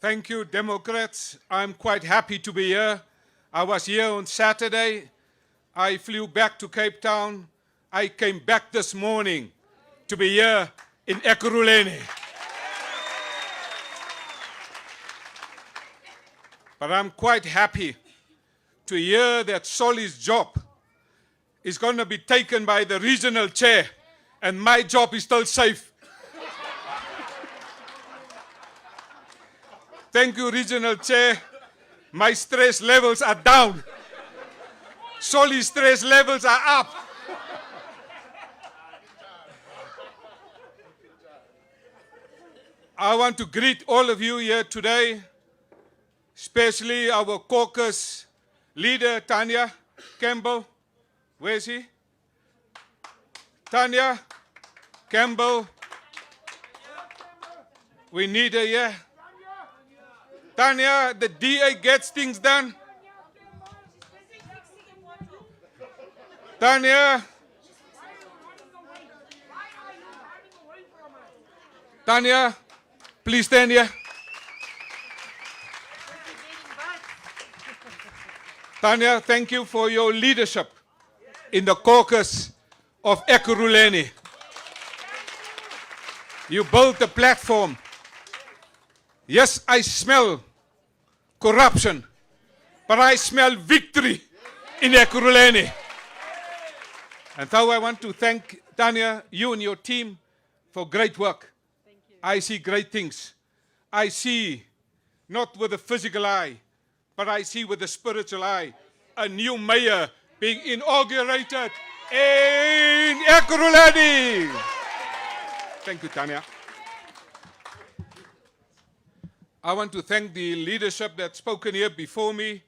Thank you, Democrats. I'm quite happy to be here. I was here on Saturday. I flew back to Cape Town. I came back this morning to be here in Ekurhuleni. But I'm quite happy to hear that Solly's job is going to be taken by the regional chair, and my job is still safe. Thank you, regional chair. My stress levels are down. Solly's stress levels are up. I want to greet all of you here today, especially our caucus leader, Tanya Campbell. Where is he? Tanya Campbell. We need her here. Tanya, the DA gets things done. Tanya. Tanya, please stand here. Tanya, thank you for your leadership in the caucus of Ekurhuleni. You built the platform. Yes, I smell corruption, but I smell victory in Ekurhuleni. And so I want to thank Tanya, you and your team, for great work. Thank you. I see great things. I see, not with the physical eye, but I see with the spiritual eye, a new mayor being inaugurated in Ekurhuleni. Thank you, Tanya. I want to thank the leadership that's spoken here before me,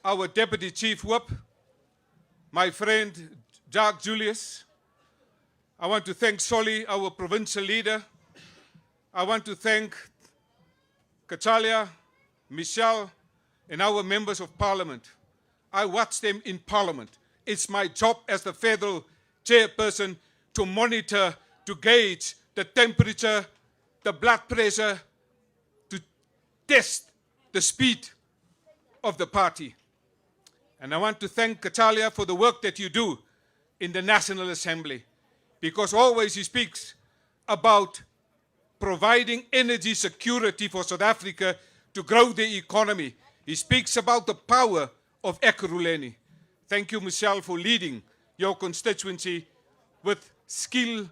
our Deputy Chief Whip, my friend Jacques Julius. I want to thank Solly, our provincial leader. I want to thank Kachalia, Michelle, and our members of parliament. I watch them in parliament. It's my job as the federal chairperson to monitor, to gauge the temperature, the blood pressure, to test the speed of the party. And I want to thank Kachalia for the work that you do in the National Assembly, because always he speaks about providing energy security for South Africa to grow the economy. He speaks about the power of Ekurhuleni. Thank you, Michelle, for leading your constituency with skill,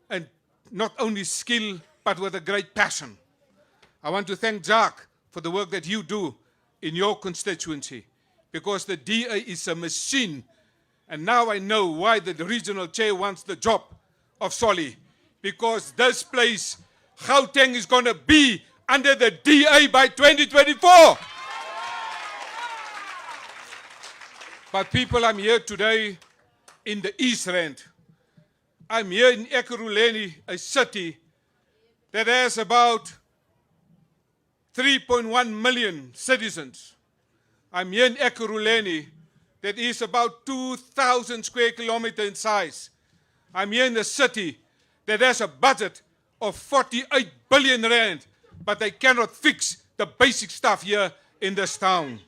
and not only skill, but with a great passion. I want to thank Jacques for the work that you do in your constituency, because the DA is a machine. And now I know why the regional chair wants the job of Solly, because this place, Gauteng, is going to be under the DA by 2024. But people, I'm here today in the East Rand. I'm here in Ekurhuleni, a city that has about 3.1 million citizens. I'm here in Ekurhuleni that is about 2,000 square kilometers in size. I'm here in a city that has a budget of 48 billion rand, but they cannot fix the basic stuff here in this town.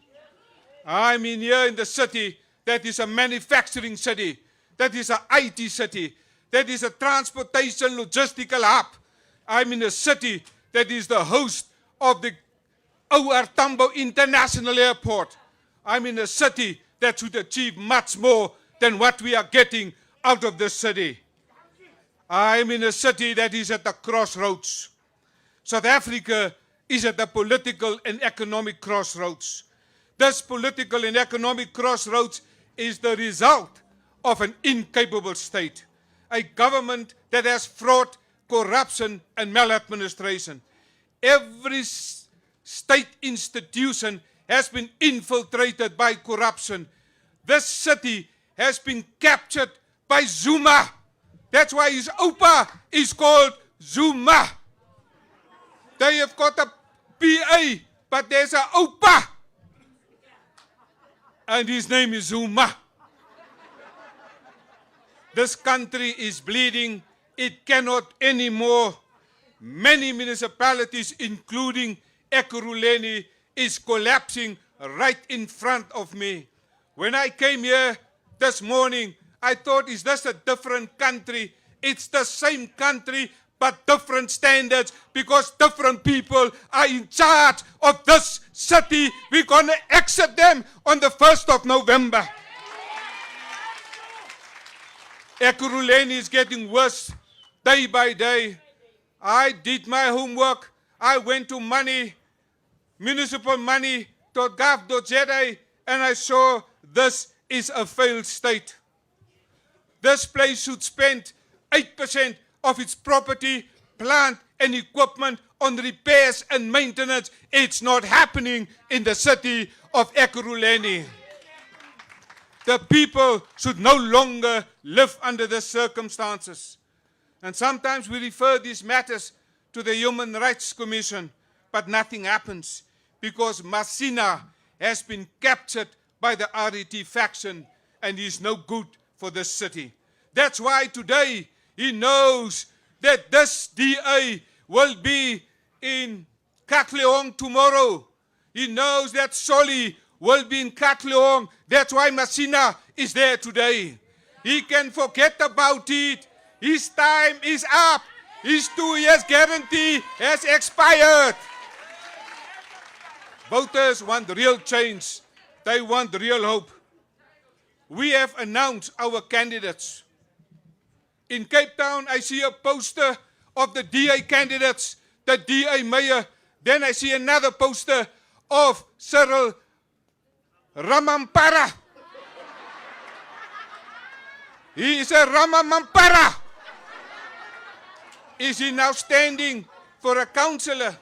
I'm in here in the city that is a manufacturing city, that is an IT city, that is a transportation logistical hub. I'm in a city that is the host of the OR Tambo International Airport. I'm in a city that should achieve much more than what we are getting out of this city. I'm in a city that is at the crossroads. South Africa is at the political and economic crossroads. This political and economic crossroads is the result of an incapable state, a government that has fraud, corruption, and maladministration. Every state institution has been infiltrated by corruption. This city has been captured by Zuma. That's why his Opa is called Zuma. They have got a PA, but there's an Opa. And his name is Zuma. This country is bleeding. It cannot anymore. Many municipalities, including Ekurhuleni is collapsing right in front of me. When I came here this morning, I thought, is this a different country? It's the same country, but different standards, because different people are in charge of this city. We're going to exit them on the 1st of November. Ekurhuleni is getting worse day by day. I did my homework. I went to municipal money, to gov.za, and I saw this is a failed state. This place should spend 8% of its property, plant and equipment on repairs and maintenance. It's not happening in the city of Ekurhuleni. The people should no longer live under the circumstances. And sometimes we refer these matters to the Human Rights Commission, but nothing happens because Masina has been captured by the RET faction and is no good for this city. That's why today he knows that this DA will be in Katlehong tomorrow. He knows that Soli will be in Katlehong. That's why Masina is there today. He can forget about it. His time is up. His 2 years guarantee has expired. Voters want real change. They want real hope. We have announced our candidates. In Cape Town, I see a poster of the DA candidates, the DA Meyer. Then I see another poster of Cyril Ramaphosa. He is a Ramaphosa. Is he now standing for a councillor?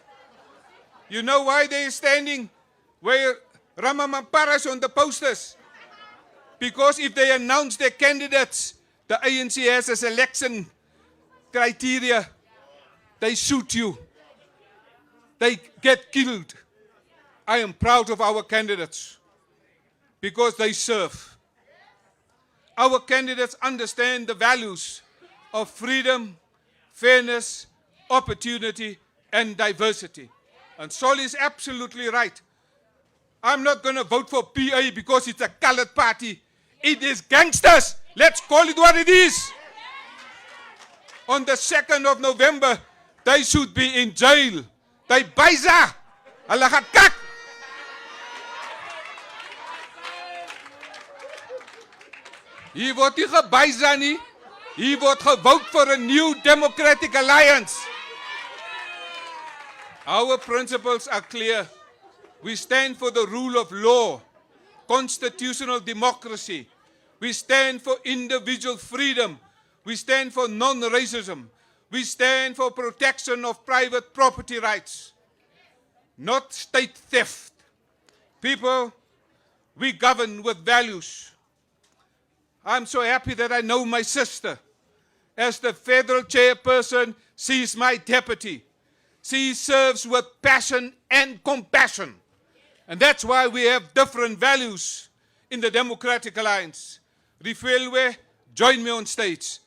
You know why they are standing where Ramaphosa is on the posters? Because if they announce their candidates, the ANC has a selection criteria. They shoot you. They get killed. I am proud of our candidates because they serve. Our candidates understand the values of freedom, fairness, opportunity, and diversity. And Sol is absolutely right. I'm not going to vote for PA because it's a colored party. It is gangsters. Let's call it what it is. On the 2nd of November, they should be in jail. They baisa. Hulle gaan kak. Hier word nie gebaisa nie. Hier word gevote for a new democratic alliance. Our principles are clear. We stand for the rule of law, constitutional democracy. We stand for individual freedom. We stand for non-racism. We stand for protection of private property rights, not state theft. People, we govern with values. I'm so happy that I know my sister. As the federal chairperson, she is my deputy. She serves with passion and compassion. And that's why we have different values in the Democratic Alliance. Rifwelwe, join me on stage.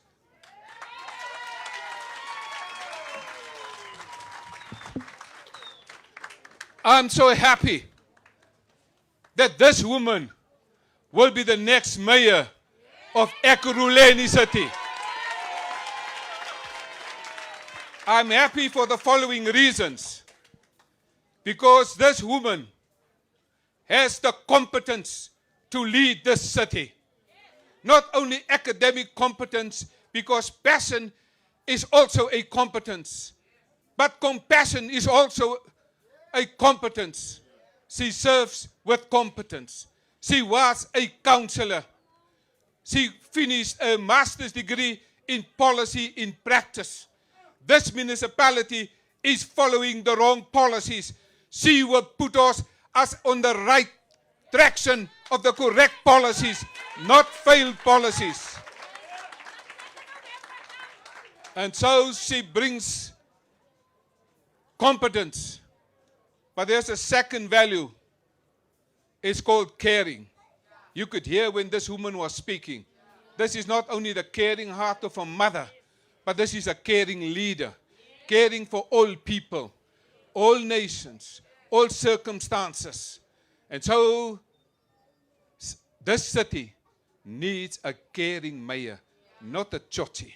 I'm so happy that this woman will be the next mayor of Ekurhuleni City. I'm happy for the following reasons. Because this woman has the competence to lead this city. Not only academic competence, because passion is also a competence, but compassion is also a competence. She serves with competence. She was a counselor. She finished a master's degree in policy in practice. This municipality is following the wrong policies. She will put us on the right traction of the correct policies, not failed policies. And so she brings competence. But there's a second value. It's called caring. You could hear when this woman was speaking. This is not only the caring heart of a mother, but this is a caring leader, caring for all people, all nations, all circumstances. And so, this city needs a caring mayor, not a chochi.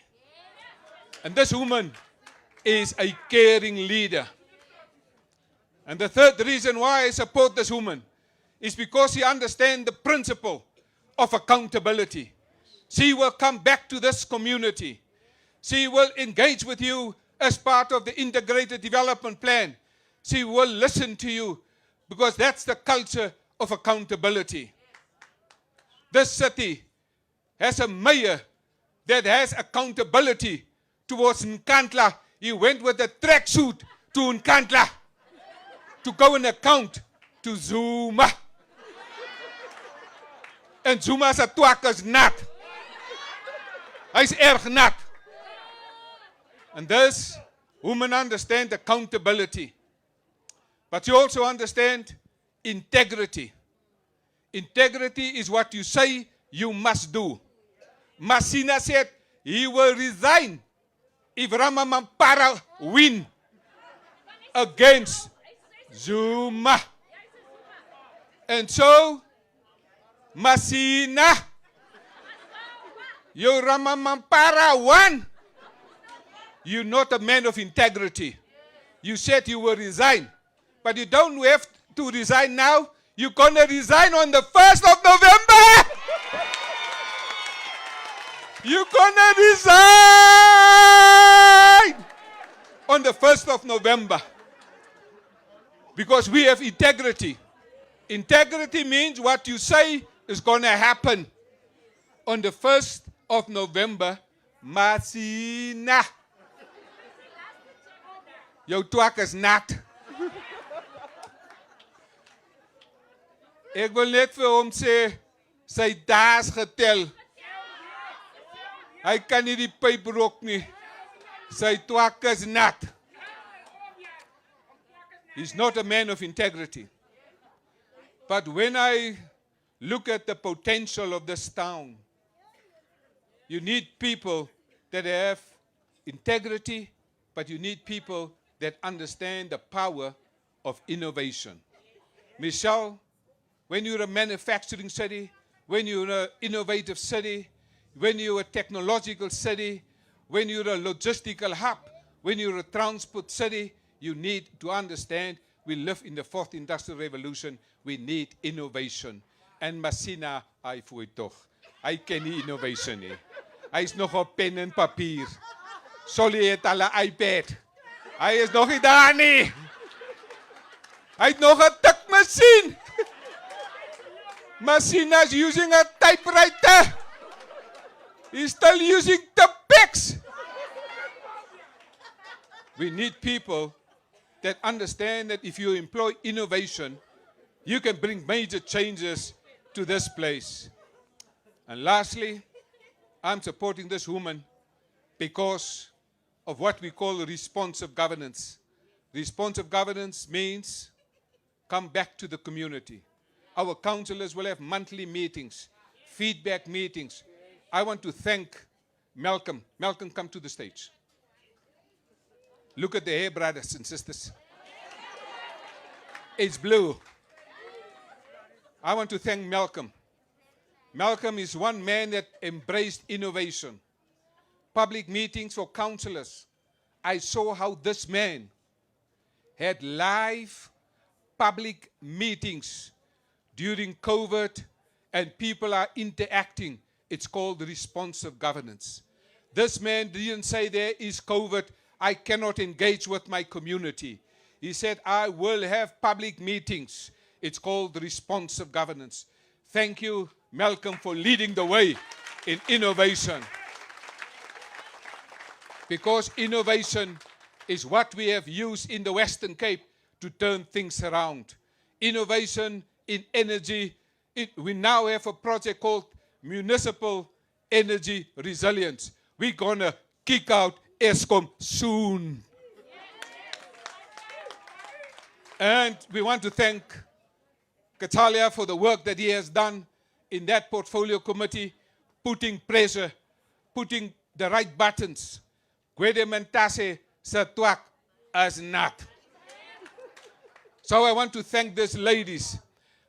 And this woman is a caring leader. And the third reason why I support this woman is because she understands the principle of accountability. She will come back to this community. She will engage with you as part of the integrated development plan. She will listen to you because that's the culture of accountability. This city has a mayor that has accountability towards Nkandla. He went with a tracksuit to Nkandla to go and account to Zuma. En Zuma se twak is nat. Hy's erg nat. And this woman understands accountability. But you also understand integrity. Integrity is what you say you must do. Masina said he will resign if Ramamampara win against Zuma. And so, Masina, you Ramamampara won. You're not a man of integrity. You said you will resign. But you don't have to resign now. You're going to resign on the 1st of November. You're going to resign on the 1st of November. Because we have integrity. Integrity means what you say is going to happen. On the 1st of November, Masina. Jou twak is nat. Ek wil net vir hom sê, sy daas getel. Hy kan nie die pyp rook nie. Sy twak is nat. He's not a man of integrity. But when I look at the potential of this town, you need people that have integrity, but you need people that understand the power of innovation. Michelle, when you're a manufacturing city, when you're an innovative city, when you're a technological city, when you're a logistical hub, when you're a transport city, you need to understand we live in the 4th Industrial Revolution. We need innovation. En Masina, hy voel toch. Hy ken nie innovation nie. Hy is nog op pen en papier. Solly het al 'n iPad. Hy is nog nie daar nie. Hy het nog 'n tikmasjien. Masina is using a typewriter. He's still using Tipex. We need people that understand that if you employ innovation, you can bring major changes to this place. And lastly, I'm supporting this woman because of what we call responsive governance. Responsive governance means come back to the community. Our councillors will have monthly meetings, feedback meetings. I want to thank Malcolm. Malcolm, come to the stage. Look at the hair, brothers and sisters. It's blue. I want to thank Malcolm. Malcolm is one man that embraced innovation. Public meetings for councillors. I saw how this man had live public meetings during COVID and people are interacting. It's called responsive governance. This man didn't say there is COVID, I cannot engage with my community. He said, I will have public meetings. It's called responsive governance. Thank you, Malcolm, for leading the way in innovation. Because innovation is what we have used in the Western Cape to turn things around. Innovation in energy. We now have a project called Municipal Energy Resilience. We're going to kick out Eskom soon. And we want to thank Katalia for the work that he has done in that portfolio committee, putting pressure, putting the right buttons. Gwede Nt'sekhe se twak as nat. So I want to thank these ladies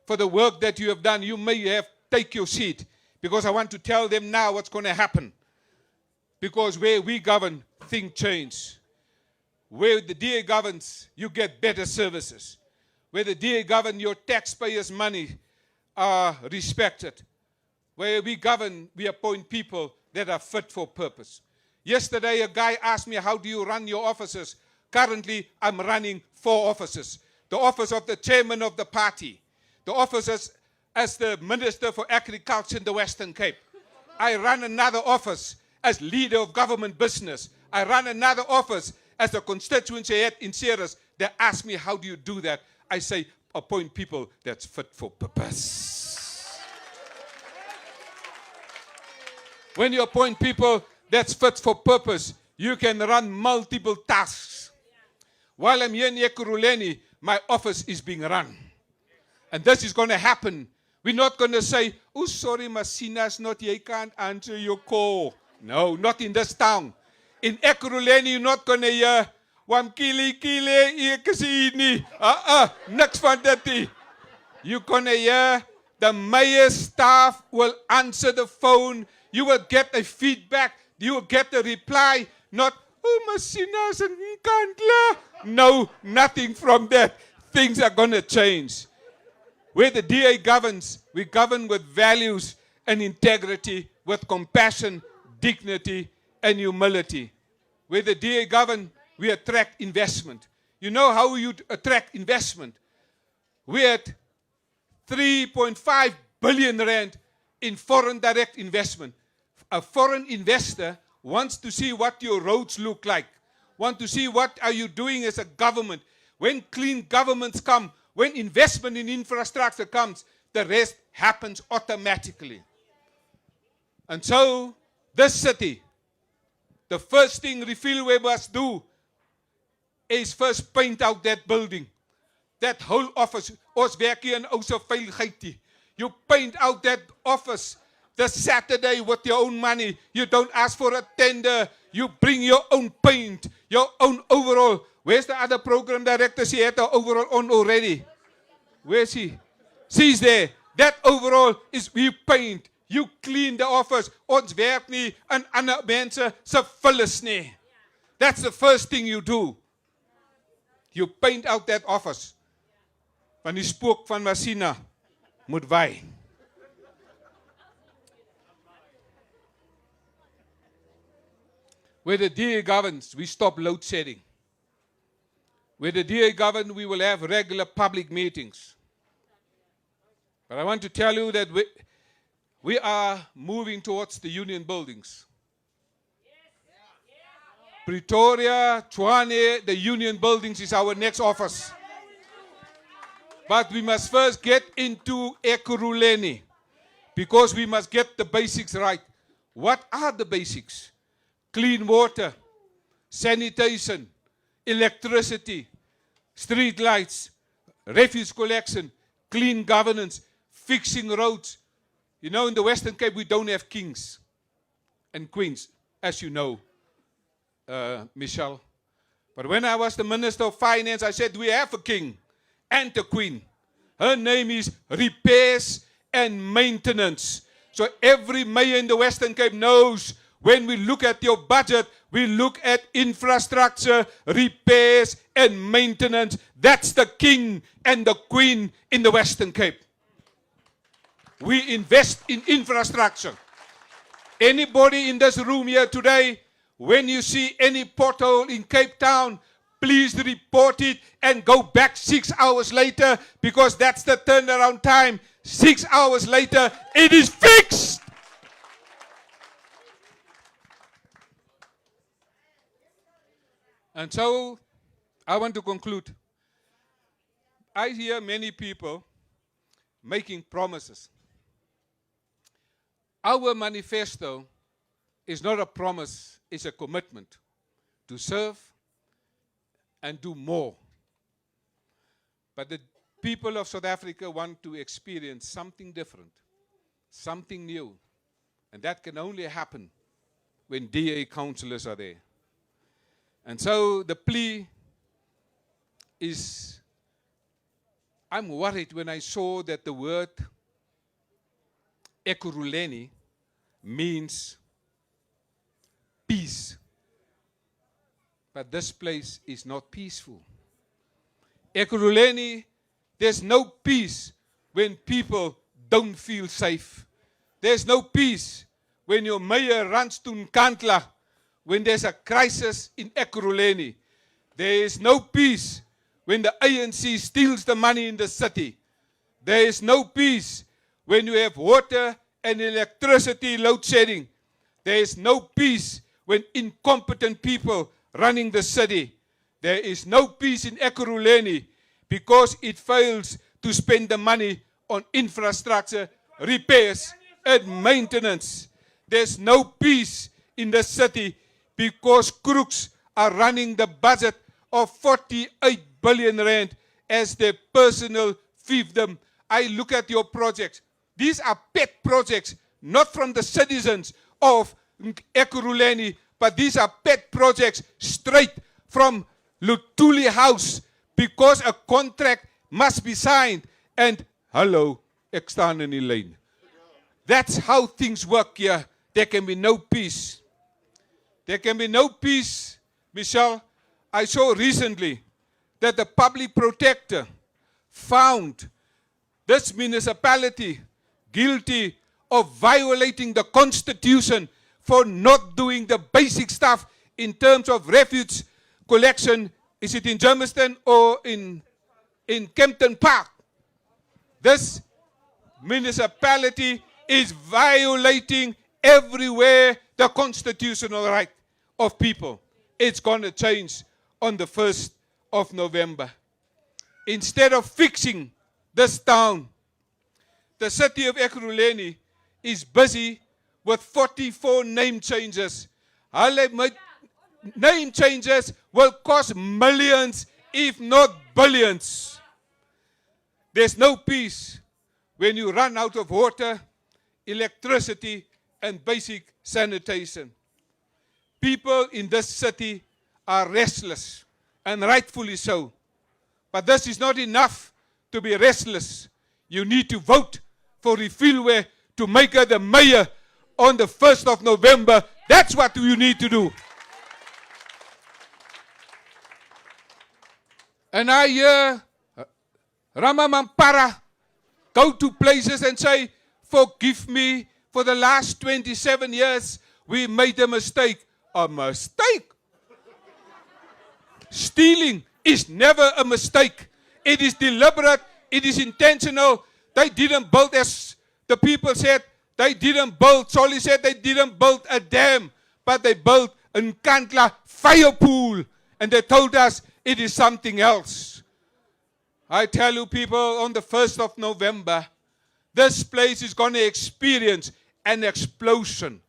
for the work that you have done. You may have take your seat, because I want to tell them now what's going to happen. Because where we govern, things change. Where the DA governs, you get better services. Where the DA govern, your taxpayers' money are respected. Where we govern, we appoint people that are fit for purpose. Yesterday, a guy asked me, how do you run your offices? Currently, I'm running 4 offices. The office of the chairman of the party. The office as the Minister for Agriculture in the Western Cape. I run another office as leader of government business. I run another office as a constituency head in Ceres. They ask me, how do you do that? I say, appoint people that's fit for purpose. When you appoint people that's fit for purpose, you can run multiple tasks. While I'm here in Ekurhuleni, my office is being run. And this is going to happen. We're not going to say, oh, sorry, Masina's not here, I can't answer your call. No, not in this town. In Ekurhuleni, you're not going to hear, Wamkili, kile, ikasini. Niks van dit. You're going to hear the Meyer staff will answer the phone. You will get a feedback. You will get a reply. Not, oh, Masina's and Nkandla. No, nothing from that. Things are going to change. Where the DA governs, we govern with values and integrity, with compassion, dignity, and humility. Where the DA govern, we attract investment. You know how you attract investment? We had 3.5 billion rand in foreign direct investment. A foreign investor wants to see what your roads look like, want to see what are you doing as a government. When clean governments come, when investment in infrastructure comes, the rest happens automatically. And so, this city, the first thing Refillway must do is first paint out that building. That whole office. Ons werk hier in Ousa Veiligheid. You paint out that office this Saturday with your own money. You don't ask for a tender. You bring your own paint, your own overall. Where's the other program director? She had the overall on already. Where is she? She's there. That overall is you paint. You clean the office. Ons werk nie in ander mense se vullis nie. That's the first thing you do. You paint out that office. Van die spook van Masina moet wy. Where the DA governs, we stop load shedding. Where the DA governs, we will have regular public meetings. But I want to tell you that we are moving towards the union buildings. Pretoria, Tshwane, the union buildings is our next office. But we must first get into Ekurhuleni, because we must get the basics right. What are the basics? Clean water, sanitation, electricity, street lights, refuse collection, clean governance, fixing roads. You know, in the Western Cape, we don't have kings and queens, as you know, Michelle. But when I was the Minister of Finance, I said, we have a king and a queen. Her name is repairs and maintenance. So every mayor in the Western Cape knows when we look at your budget, we look at infrastructure, repairs, and maintenance. That's the king and the queen in the Western Cape. We invest in infrastructure. Anybody in this room here today, when you see any pothole in Cape Town, please report it and go back 6 hours later, because that's the turnaround time. 6 hours later, it is fixed. And so, I want to conclude. I hear many people making promises. Our manifesto is not a promise, it's a commitment to serve and do more. But the people of South Africa want to experience something different, something new. And that can only happen when DA councillors are there. And so the plea is I'm worried when I saw that the word Ekurhuleni means peace. But this place is not peaceful. Ekurhuleni, there's no peace when people don't feel safe. There's no peace when your mayor runs to Nkandla when there's a crisis in Ekurhuleni. There is no peace when the ANC steals the money in the city. There is no peace when you have water and electricity load shedding. There is no peace when incompetent people running the city. There is no peace in Ekurhuleni because it fails to spend the money on infrastructure, repairs, and maintenance. There's no peace in the city because crooks are running the budget of 48 billion rand as their personal fiefdom. I look at your projects. These are pet projects, not from the citizens of Ekurhuleni, but these are pet projects straight from Lutuli House because a contract must be signed. And hello, ek staan in die lyn. That's how things work here. There can be no peace. There can be no peace, Michelle. I saw recently that the public protector found this municipality guilty of violating the Constitution for not doing the basic stuff in terms of refuge collection. Is it in Germiston or in Kempton Park? This municipality is violating everywhere the constitutional right of people. It's going to change on the 1st of November. Instead of fixing this town, the city of Ekurhuleni is busy with 44 name changes. Name changes will cost millions, if not billions. There's no peace when you run out of water, electricity, and basic sanitation. People in this city are restless, and rightfully so. But this is not enough to be restless. You need to vote for Refilwe to make her the mayor on the 1st of November. That's what you need to do. And I hear Rama Mampara go to places and say, forgive me, for the last 27 years, we made a mistake. A mistake? Stealing is never a mistake. It is deliberate. It is intentional. They didn't build, as the people said, they didn't build, Solly said they didn't build a dam, but they built a Nkandla fire pool. And they told us it is something else. I tell you people, on the 1st of November, this place is going to experience an explosion.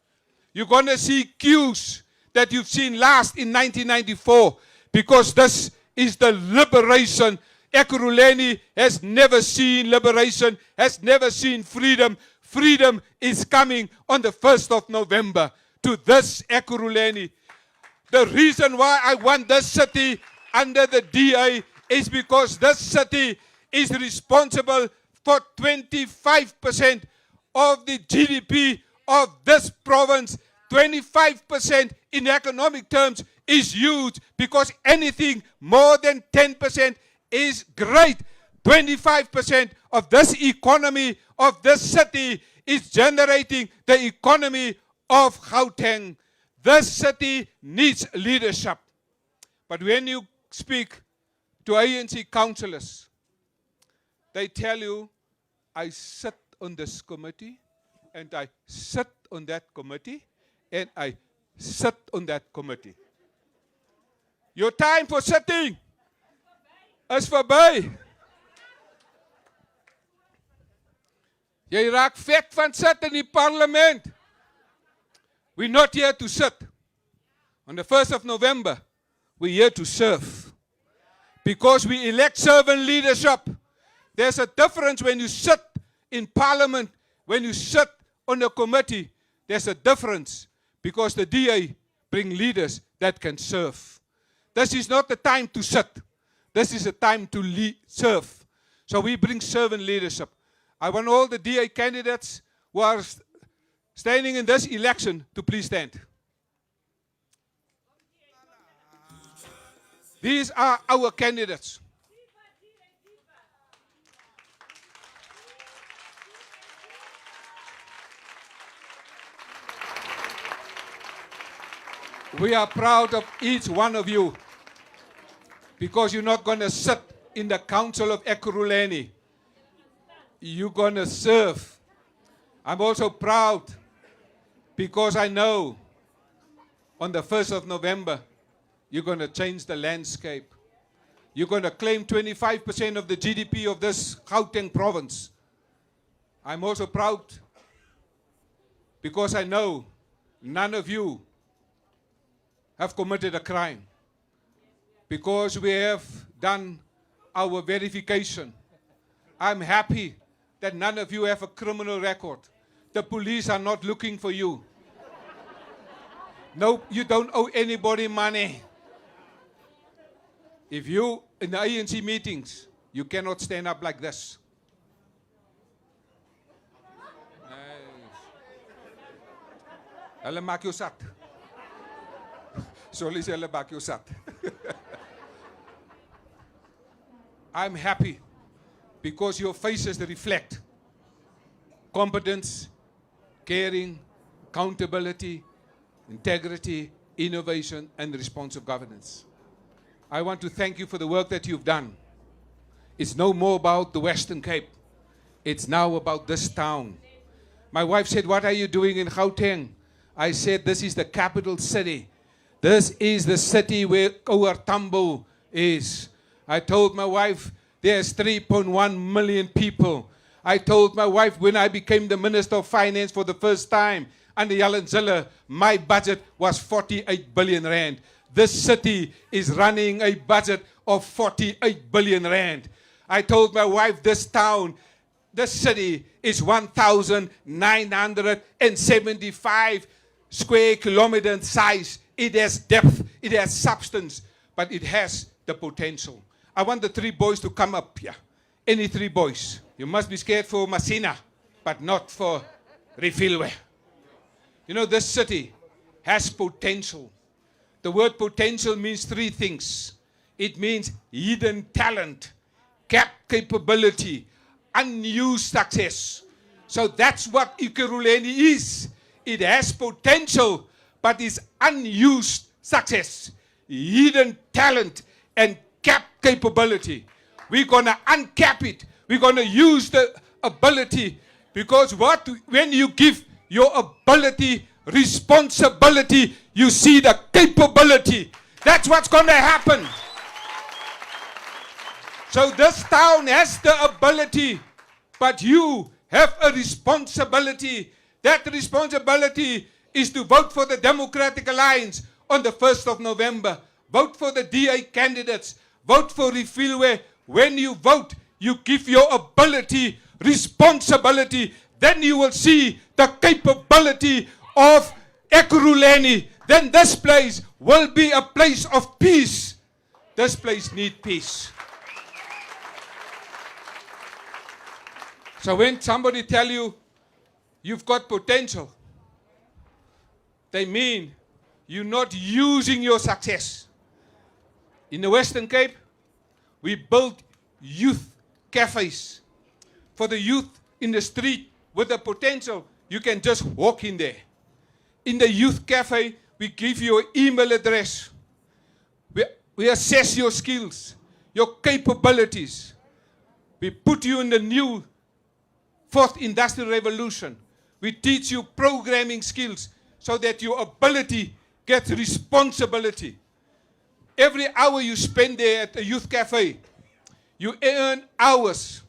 You're going to see queues that you've seen last in 1994, because this is the liberation. Ekurhuleni has never seen liberation, has never seen freedom. Freedom is coming on the 1st of November to this Ekurhuleni. The reason why I want this city under the DA is because this city is responsible for 25% of the GDP of this province. 25% in economic terms is huge, because anything more than 10% is great. 25% of this economy of this city is generating the economy of Gauteng. This city needs leadership. But when you speak to ANC councillors, they tell you, I sit on this committee, and I sit on that committee, and I sit on that committee. Your time for sitting is verby. Jy raak vet van sit in die parlement. We're not here to sit. On the 1st of November, we're here to serve. Because we elect servant leadership. There's a difference when you sit in parliament, when you sit on a committee. There's a difference, because the DA bring leaders that can serve. This is not the time to sit. This is a time to serve. So we bring servant leadership. I want all the DA candidates who are standing in this election to please stand. These are our candidates. We are proud of each one of you because you're not going to sit in the council of Ekurhuleni. You're going to serve. I'm also proud because I know on the 1st of November, you're going to change the landscape. You're going to claim 25% of the GDP of this Gauteng province. I'm also proud because I know none of you have committed a crime, because we have done our verification. I'm happy that none of you have a criminal record. The police are not looking for you. No, you don't owe anybody money. If you, in the ANC meetings, you cannot stand up like this. Hulle maak jou sat. Sorry, hulle maak jou sat. I'm happy because your faces reflect competence, caring, accountability, integrity, innovation, and responsive governance. I want to thank you for the work that you've done. It's no more about the Western Cape. It's now about this town. My wife said, "What are you doing in Gauteng?" I said, "This is the capital city. This is the city where our Tambo is." I told my wife, there's 3.1 million people. I told my wife when I became the Minister of Finance for the first time, under Jan Zille, my budget was 48 billion rand. This city is running a budget of 48 billion rand. I told my wife this town, this city is 1,975 square kilometer in size. It has depth, it has substance, but it has the potential. I want the three boys to come up here. Any three boys. You must be scared for Masina, but not for Refilwe. You know, this city has potential. The word potential means three things. It means hidden talent, capped capability, unused success. So that's what Ekurhuleni is. It has potential, but it's unused success, hidden talent, and capped capability. We're going to uncap it. We're going to use the ability, because when you give your ability responsibility, you see the capability. That's what's going to happen. So this town has the ability, but you have a responsibility. That responsibility is to vote for the Democratic Alliance on the 1st of November. Vote for the DA candidates. Vote for Refilwe. When you vote, you give your ability, responsibility. Then you will see the capability of Ekurhuleni. Then this place will be a place of peace. This place needs peace. So when somebody tell you, you've got potential, they mean you're not using your success. In the Western Cape, we built youth cafes. For the youth in the street with the potential, you can just walk in there. In the youth cafe, we give you an email address. We assess your skills, your capabilities. We put you in the new 4th Industrial Revolution. We teach you programming skills so that your ability gets responsibility. Every hour you spend there at the youth cafe, you earn hours.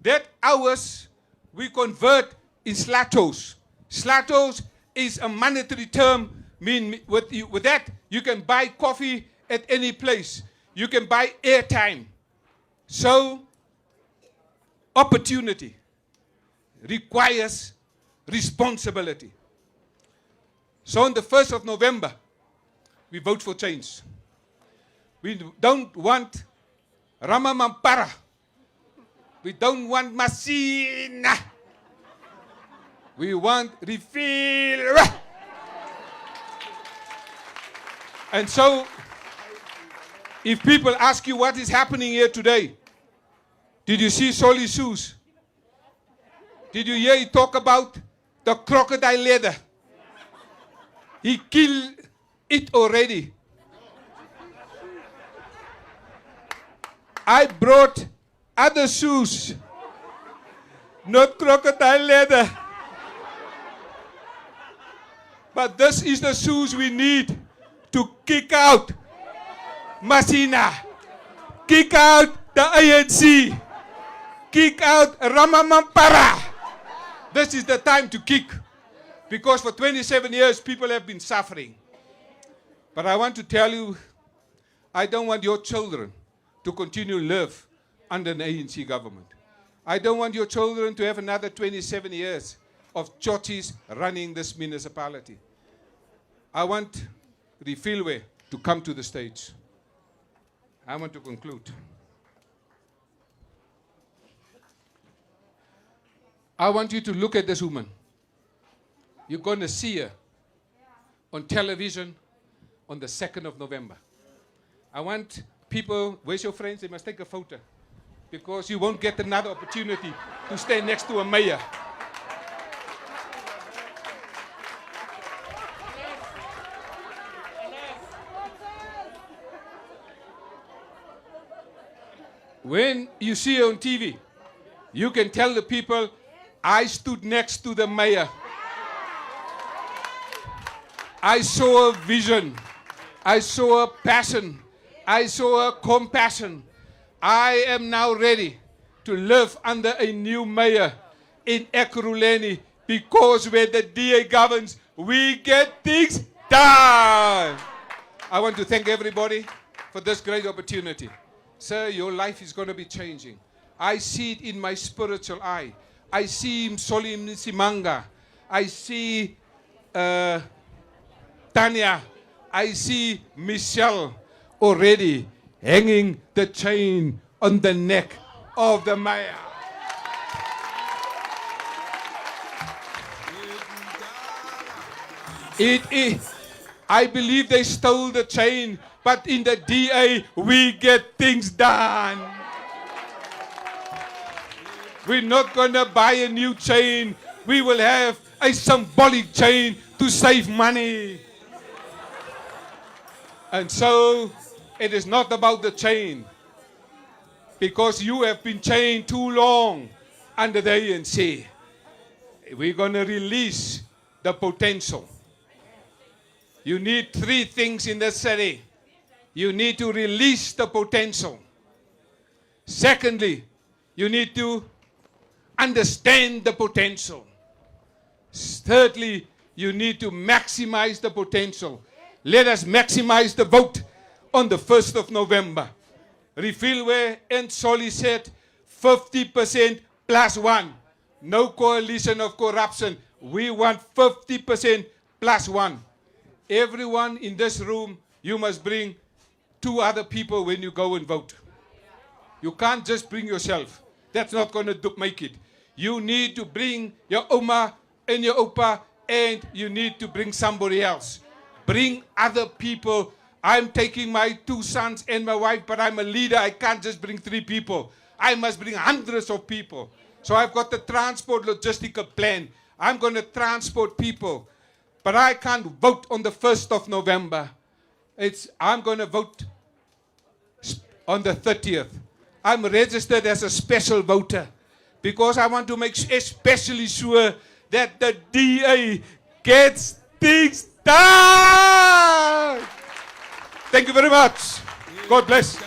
That hours we convert in slatos. Slatos is a monetary term. With that, you can buy coffee at any place. You can buy airtime. So, opportunity requires responsibility. So on the 1st of November, we vote for change. We don't want Ramamampara We don't want machine. We want refill. And so, if people ask you what is happening here today, did you see Solly's shoes? Did you hear he talk about the crocodile leather? He killed it already. I brought other shoes, not crocodile leather. But this is the shoes we need to kick out Masina, kick out the ANC, kick out Ramamampara. This is the time to kick, because for 27 years people have been suffering. But I want to tell you, I don't want your children to continue to live under an ANC government. I don't want your children to have another 27 years of chotties running this municipality. I want Refilwe to come to the stage. I want to conclude. I want you to look at this woman. You're going to see her on television on the 2nd of November. I want people, where's your friends? They must take a photo, because you won't get another opportunity to stand next to a mayor. When you see her on TV, you can tell the people, I stood next to the mayor. I saw a vision. I saw a passion. I saw a compassion. I am now ready to live under a new mayor in Ekurhuleni, because where the DA governs, we get things done. I want to thank everybody for this great opportunity. Sir, your life is going to be changing. I see it in my spiritual eye. I see Msoli Msimanga. I see Tanya. I see Michelle already hanging the chain on the neck of the mayor. It is. I believe they stole the chain, but in the DA, we get things done. We're not going to buy a new chain. We will have a symbolic chain to save money. And so, it is not about the chain, because you have been chained too long under the ANC. We're going to release the potential. You need three things in the city. You need to release the potential. Secondly, you need to understand the potential. Thirdly, you need to maximize the potential. Let us maximize the vote on the 1st of November. Refilwe and Solly said 50% plus one. No coalition of corruption. We want 50% plus one. Everyone in this room, you must bring 2 other people when you go and vote. You can't just bring yourself. That's not going to make it. You need to bring your Oma and your Opa, and you need to bring somebody else. Bring other people. I'm taking my 2 sons and my wife, but I'm a leader. I can't just bring 3 people. I must bring hundreds of people. So I've got the transport logistical plan. I'm going to transport people. But I can't vote on the 1st of November. I'm going to vote on the 30th. I'm registered as a special voter because I want to make especially sure that the DA gets things done. Thank you very much. God bless.